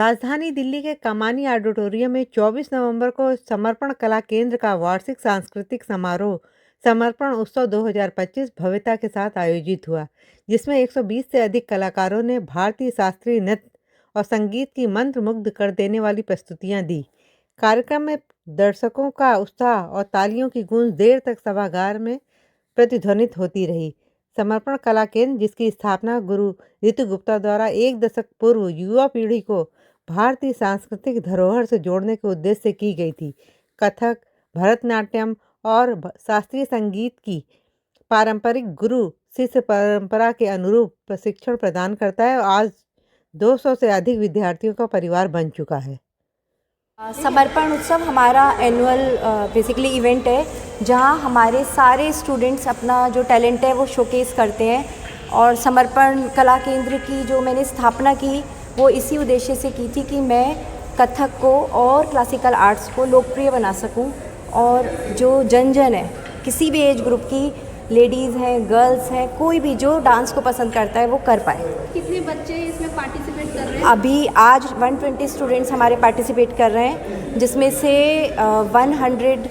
राजधानी दिल्ली के कमानी ऑडिटोरियम में 24 नवंबर को समर्पण कला केंद्र का वार्षिक सांस्कृतिक समारोह समर्पण उत्सव 2025 भव्यता के साथ आयोजित हुआ, जिसमें 120 से अधिक कलाकारों ने भारतीय शास्त्रीय नृत्य और संगीत की मंत्रमुग्ध कर देने वाली प्रस्तुतियां दी। कार्यक्रम में दर्शकों का उत्साह और तालियों की गूंज देर तक सभागार में प्रतिध्वनित होती रही। समर्पण कला केंद्र, जिसकी स्थापना गुरु ऋतु गुप्ता द्वारा एक दशक पूर्व युवा पीढ़ी को भारतीय सांस्कृतिक धरोहर से जोड़ने के उद्देश्य से की गई थी, कथक, भरतनाट्यम और शास्त्रीय संगीत की पारंपरिक गुरु शिष्य परंपरा के अनुरूप प्रशिक्षण प्रदान करता है और आज 200 से अधिक विद्यार्थियों का परिवार बन चुका है। समर्पण उत्सव हमारा एनुअल बेसिकली इवेंट है, जहां हमारे सारे स्टूडेंट्स अपना जो टैलेंट है वो शोकेस करते हैं। और समर्पण कला केंद्र की जो मैंने स्थापना की वो इसी उद्देश्य से की थी कि मैं कथक को और क्लासिकल आर्ट्स को लोकप्रिय बना सकूं, और जो जन है, किसी भी एज ग्रुप की, लेडीज़ हैं, गर्ल्स हैं, कोई भी जो डांस को पसंद करता है वो कर पाए। कितने बच्चे इसमें पार्टिसिपेट कर रहे हैं? अभी आज 120 स्टूडेंट्स हमारे पार्टिसिपेट कर रहे हैं, जिसमें से 100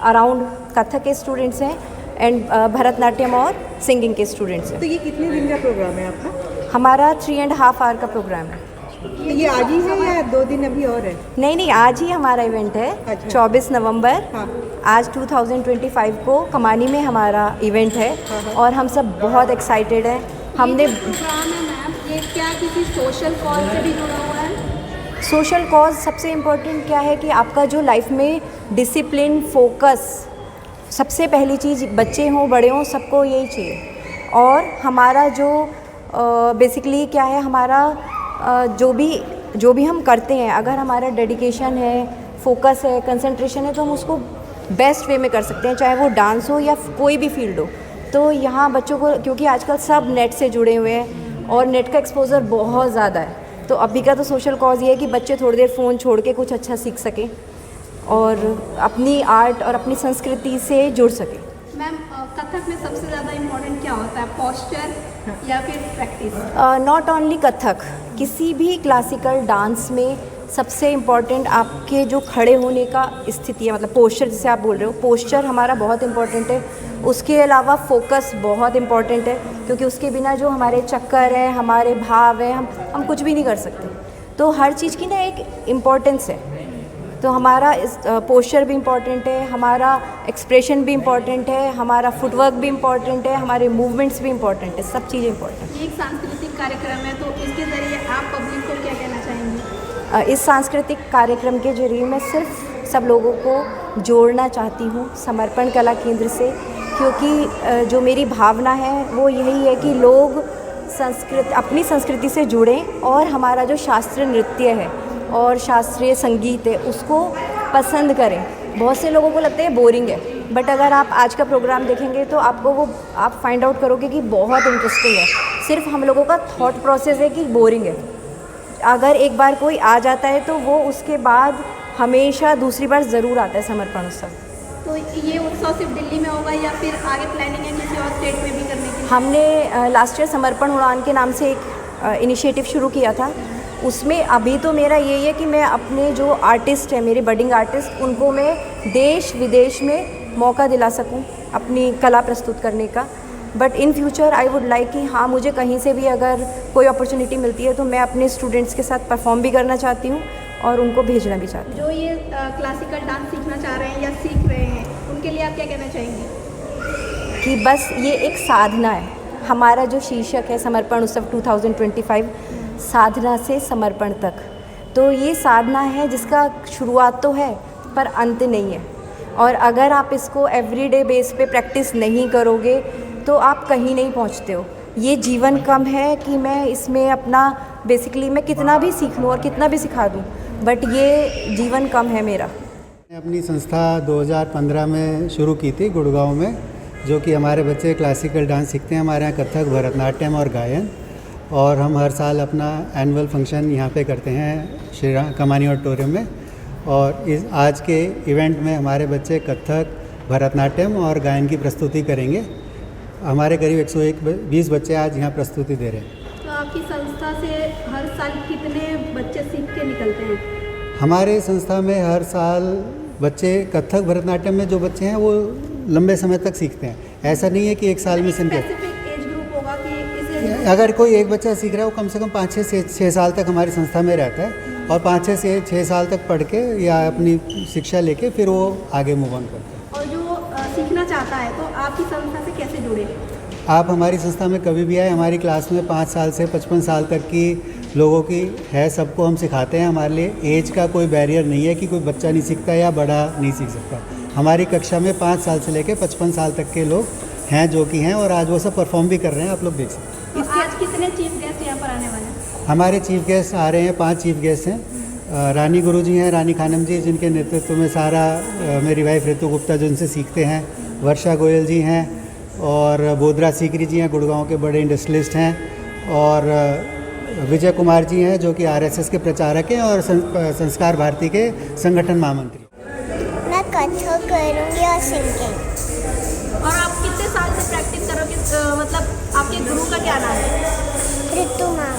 अराउंड कथक के स्टूडेंट्स हैं एंड भरतनाट्यम और सिंगिंग के स्टूडेंट्स हैं। तो ये कितने दिन का प्रोग्राम है आपका? हमारा 3.5 आवर का प्रोग्राम है। तो ये आज ही है या 2 दिन अभी और है? नहीं, आज ही हमारा इवेंट है। अच्छा। 24 नवंबर हाँ। आज 2025 को कमानी में हमारा इवेंट है। हाँ। और हम सब बहुत एक्साइटेड हैं। हमने ये जो प्रोग्राम है मैम, ये क्या किसी सोशल कॉज से भी जुड़ा हुआ है? सोशल कॉज सबसे इम्पोर्टेंट क्या है कि आपका जो लाइफ में डिसिप्लिन, फोकस, सबसे पहली चीज़, बच्चे हों बड़े हों सबको यही चाहिए। और हमारा जो बेसिकली क्या है, हमारा जो भी हम करते हैं, अगर हमारा डेडिकेशन है, फोकस है, कंसंट्रेशन है, तो हम उसको बेस्ट वे में कर सकते हैं, चाहे वो डांस हो या कोई भी फील्ड हो। तो यहाँ बच्चों को, क्योंकि आजकल सब नेट से जुड़े हुए हैं और नेट का एक्सपोजर बहुत ज़्यादा है, तो अभी का तो सोशल कॉज ये है कि बच्चे थोड़ी देर फ़ोन छोड़ के कुछ अच्छा सीख सकें और अपनी आर्ट और अपनी संस्कृति से जुड़ सकें। मैम, कथक में सबसे ज़्यादा इम्पोर्टेंट क्या होता है, पोस्चर या फिर प्रैक्टिस? नॉट ओनली कथक, किसी भी क्लासिकल डांस में सबसे इम्पॉर्टेंट आपके जो खड़े होने का स्थिति है, मतलब पोस्चर जिसे आप बोल रहे हो, पोस्चर हमारा बहुत इम्पॉर्टेंट है। उसके अलावा फोकस बहुत इम्पॉर्टेंट है, क्योंकि उसके बिना जो हमारे चक्कर हैं, हमारे भाव हैं, हम कुछ भी नहीं कर सकते। तो हर चीज़ की ना एक इम्पॉर्टेंस है। तो हमारा इस पोस्चर भी इम्पॉर्टेंट है, हमारा एक्सप्रेशन भी इम्पॉर्टेंट है, हमारा फुटवर्क भी इम्पॉर्टेंट है, हमारे मूवमेंट्स भी इम्पॉर्टेंट है, सब चीज़ें इम्पॉर्टेंट। ये एक सांस्कृतिक कार्यक्रम है, तो इसके ज़रिए आप पब्लिक को क्या कहना चाहेंगे? इस सांस्कृतिक कार्यक्रम के जरिए मैं सिर्फ सब लोगों को जोड़ना चाहती हूँ समर्पण कला केंद्र से, क्योंकि जो मेरी भावना है वो यही है कि लोग अपनी संस्कृति से जुड़ें और हमारा जो शास्त्रीय नृत्य है और शास्त्रीय संगीत है उसको पसंद करें। बहुत से लोगों को लगता है बोरिंग है, बट अगर आप आज का प्रोग्राम देखेंगे तो आपको वो आप फाइंड आउट करोगे कि बहुत इंटरेस्टिंग है। सिर्फ हम लोगों का थॉट प्रोसेस है कि बोरिंग है। अगर एक बार कोई आ जाता है तो वो उसके बाद हमेशा दूसरी बार ज़रूर आता है समर्पण उत्सव। तो ये उत्सव सिर्फ दिल्ली में होगा या फिर आगे प्लानिंग है किसी और स्टेट में भी करने की? हमने लास्ट ईयर समर्पण उड़ान के नाम से एक इनिशिएटिव शुरू किया था। उसमें अभी तो मेरा यही है कि मैं अपने जो आर्टिस्ट हैं, मेरे बडिंग आर्टिस्ट, उनको मैं देश विदेश में मौका दिला सकूं अपनी कला प्रस्तुत करने का। But in future I would like कि हाँ, मुझे कहीं से भी अगर कोई अपॉर्चुनिटी मिलती है तो मैं अपने स्टूडेंट्स के साथ परफॉर्म भी करना चाहती हूँ और उनको भेजना भी चाहती हूँ। जो ये क्लासिकल डांस सीखना चाह रहे हैं या सीख रहे हैं, उनके लिए आप क्या कहना चाहेंगे? कि बस ये एक साधना है। हमारा जो शीर्षक है समर्पण उत्सव 2025, साधना से समर्पण तक, तो ये साधना है जिसका शुरुआत तो है पर अंत नहीं है। और अगर आप इसको एवरीडे बेस पे प्रैक्टिस नहीं करोगे तो आप कहीं नहीं पहुंचते हो। ये जीवन कम है कि मैं इसमें अपना बेसिकली मैं कितना भी सीख लूँ और कितना भी सिखा दूँ, बट ये जीवन कम है मेरा। मैंने अपनी संस्था 2015 में शुरू की थी गुड़गांव में, जो कि हमारे बच्चे क्लासिकल डांस सीखते हैं। हमारे यहाँ कथक, भरतनाट्यम और गायन, और हम हर साल अपना एनुअल फंक्शन यहाँ पे करते हैं श्री कमानी ऑडिटोरियम में। और इस आज के इवेंट में हमारे बच्चे कथक, भरतनाट्यम और गायन की प्रस्तुति करेंगे। हमारे करीब 120 बच्चे आज यहाँ प्रस्तुति दे रहे हैं। तो आपकी संस्था से हर साल कितने बच्चे सीख के निकलते हैं? हमारे संस्था में हर साल बच्चे कथक भरतनाट्यम में जो बच्चे हैं वो लंबे समय तक सीखते हैं। ऐसा नहीं है कि एक साल में सीखते हैं। स्पेसिफिक एज ग्रुप होगा कि इसे अगर कोई एक बच्चा सीख रहा है वो कम से कम 5 से 6 साल तक हमारी संस्था में रहता है और 5 से 6 साल तक पढ़ के या अपनी शिक्षा लेके फिर वो आगे मूव ऑन करता है। और जो सीखना चाहता है तो आपकी संस्था से कैसे जुड़े? आप हमारी संस्था में कभी भी आए, हमारी क्लास में 5 साल से 55 साल तक की लोगों की है, सबको हम सिखाते हैं। हमारे लिए एज का कोई बैरियर नहीं है कि कोई बच्चा नहीं सीखता या बड़ा नहीं सीख सकता। हमारी कक्षा में 5 साल से लेकर 55 साल तक के लोग हैं जो कि हैं और आज वो सब परफॉर्म भी कर रहे हैं, आप लोग देख सकते हैं। तो आज कितने चीफ गेस्ट यहाँ पर आने वाले हैं? हमारे चीफ गेस्ट आ रहे हैं, 5 चीफ गेस्ट हैं। रानी गुरुजी हैं, रानी खानम जी जिनके नेतृत्व में सारा मेरी वाइफ ऋतु गुप्ता जो उनसे सीखते हैं, वर्षा गोयल जी हैं और बोधरा सीकरी जी हैं, गुड़गांव के बड़े इंडस्ट्रियलिस्ट हैं, और विजय कुमार जी हैं जो कि आरएसएस के प्रचारक हैं और संस्कार भारती के संगठन महामंत्री। मैं कथक करूँगी और सिंगिंग। और आप कितने साल से प्रैक्टिस करोगे? मतलब आपके गुरु का क्या नाम है? ऋतु मैम।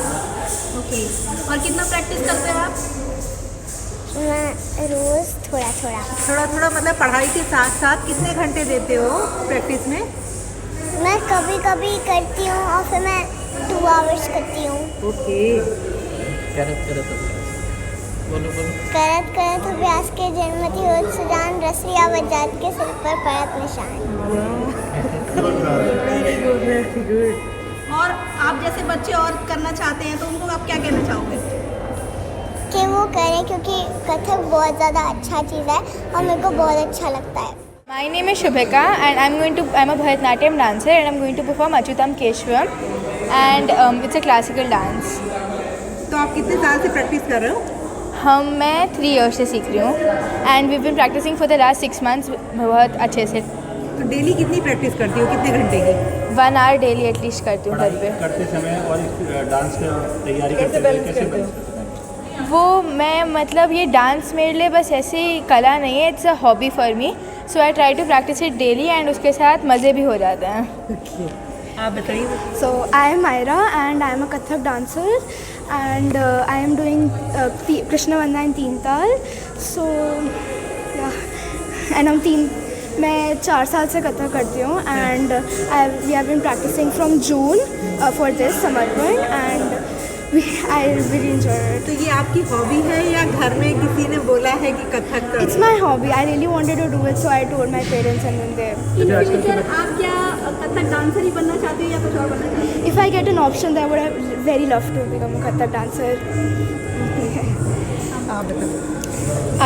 ओके। और कितना प्रैक्टिस करते हैं आप? मैं रोज़ थोड़ा थोड़ा मतलब पढ़ाई के साथ साथ कितने घंटे देते हो प्रैक्टिस में? मैं कभी कभी करती हूँ और फिर मैं 2 आवर्स करती हूँ। ओके। करत करत अभ्यास के जन्मति होत सुजान रसरिया वजात के सिर पर पड़त निशान। Very good. और आप जैसे बच्चे और करना चाहते हैं तो उनको आप क्या कहना चाहोगे? कि वो करें क्योंकि कथक बहुत ज़्यादा अच्छा चीज़ है और मेरे को बहुत अच्छा लगता है। My name is Shubhika and I'm a Bharatanatyam dancer and I'm going to perform Achyutam Keshwaram and it's a classical dance. तो आप कितने साल से प्रैक्टिस कर रहे हो? मैं 3 years से सीख रही हूँ and we've been practicing for the last 6 months बहुत अच्छे से। तो डेली कितनी प्रैक्टिस करती हो, कितने घंटे की? 1 hour डेली एटलीस्ट करती हूँ घर पे। करते समय और इस डांस की तैयारी करते समय कैसे बैलेंस करते हैं? वो मैं मतलब ये डांस मेरे लिए बस ऐसी कला नहीं है, it's a hobby for me, so I try to practice it daily and उसके साथ मज़े भी हो जाते हैं। आप बताइए। So I am Myra and I am a Kathak dancer and I am doing Krishna Vanda in Teen Tal. So yeah, and मैं 4 साल से कथक करती हूँ and we have been practicing from June for this समर्पण and I really enjoy it. तो ये आपकी hobby है या घर में किसी ने बोला है कि कथक करो? It's my hobby. I really wanted to do it, so I told my parents and then they. In future आप क्या कथक डांसर ही बनना चाहते हो या कुछ और बनना चाहते हो? If I get an option, then I would have very loved to become a Kathak dancer. आप बताओ।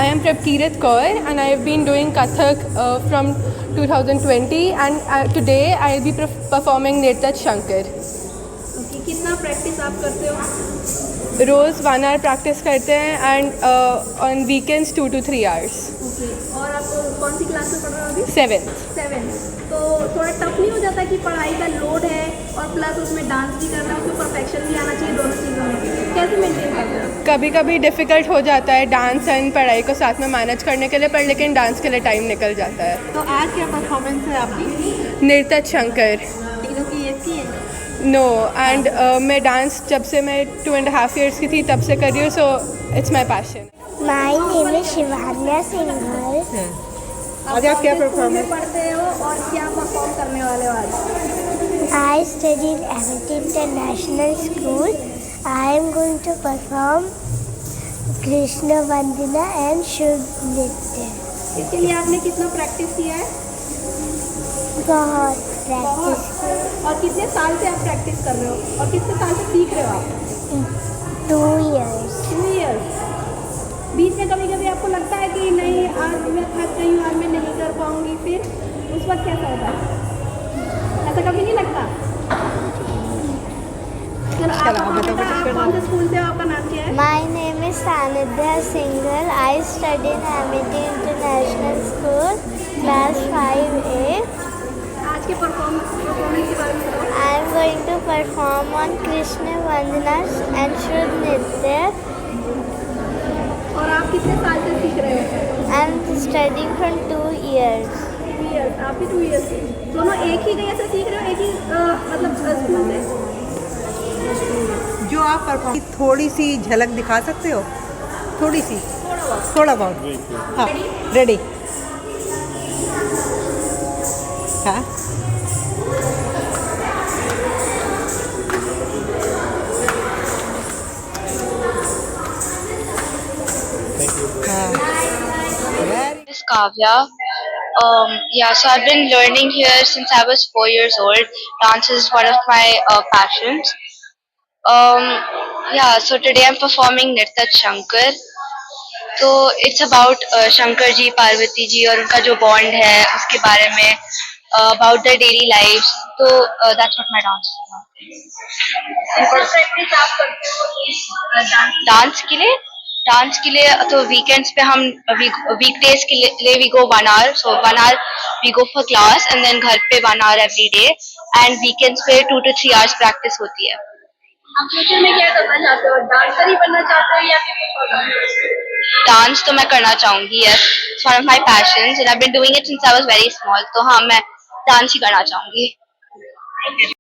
I am Prabkirat Kaur and I have been doing Kathak from 2020 and today I will be performing Nirtat Shankar. Okay, कितना practice आप करते हो? रोज़ 1 hour practice करते हैं and on weekends 2 to 3 hours. Okay. और आप कौन सी क्लास में पढ़ रहे हो अभी? 7th. 7th। तो थोड़ा टफ नहीं हो जाता कि पढ़ाई का लोड है और प्लस उसमें डांस भी करना है, उसमें परफेक्शन भी आना चाहिए दोनों चीज़ों में, कैसे मेंटेन करते हो? कभी कभी डिफ़िकल्ट हो जाता है डांस एंड पढ़ाई को साथ में मैनेज करने के लिए, पर लेकिन डांस के लिए टाइम निकल जाता है। तो आज क्या परफॉर्मेंस है आपकी? नृत्य शंकर। तीनों की एक ही है? नो एंड मैं डांस जब से मैं 2.5 years की थी तब से कर रही हूँ, so it's my passion. My name is Shivanya Singhal. आज आप क्या कौन से स्कूल परफॉर्मेंस? में पढ़ते हो और क्या परफॉर्म करने वाले हो आज? I study in Amity International School. I am going to perform Krishna Vandana and Shubh Nitya. इसके लिए आपने कितना प्रैक्टिस किया है? बहुत प्रैक्टिस। और कितने साल से आप प्रैक्टिस कर रहे हो और कितने साल से सीख रहे हो आप? 2 years. 2 years। बीच में कभी कभी आपको लगता है कि नहीं आज मैं थक गई हूँ, आज मैं नहीं कर पाऊँगी, फिर उस वक्त कैसा होता है? ऐसा कभी नहीं लगता? चलो आप कौन से स्कूल से हो, आपका नाम क्या है? My name is Sanidhya Singhal. I study in Amity International School, class 5A. आज के परफॉर्मेंस के बारे में बताओ। I am going to perform on Krishna Vandana and Shubh Nitya. और आप कितने साल से सीख रहे हो? I am studying from 2 years. 2 years। आप भी 2 years से दोनों एक ही जगह से सीख रहे हो, एक ही मतलब स्कूल से? जो आप परफॉर्म थोड़ी सी झलक दिखा सकते हो, थोड़ी सी, थोड़ा बहुत। हाँ, रेडी। हाँ, very Miss Kavya. Yeah, so I've been learning here since I was 4 years old. Dance is one of my passions. Um, yeah, so today I'm performing Nirtat Shankar. तो इट्स अबाउट शंकर जी पार्वती जी और उनका जो bond है उसके बारे में, about the daily life. तो that's what my dance dance के लिए तो वीकेंड्स पे हम वीकडेज के लिए वी गो 1 hour, सो 1 hour we go for class and then घर पे 1 hour every day, and weekends पे 2 to 3 hours प्रैक्टिस होती है। आप फ्यूचर में क्या करना चाहते हो, डांसर ही बनना चाहते हो या फिर कुछ और? डांस तो मैं करना चाहूंगी, yes, it's one of my passions and I have been doing it since I was very small. तो हाँ, मैं डांस ही करना चाहूंगी।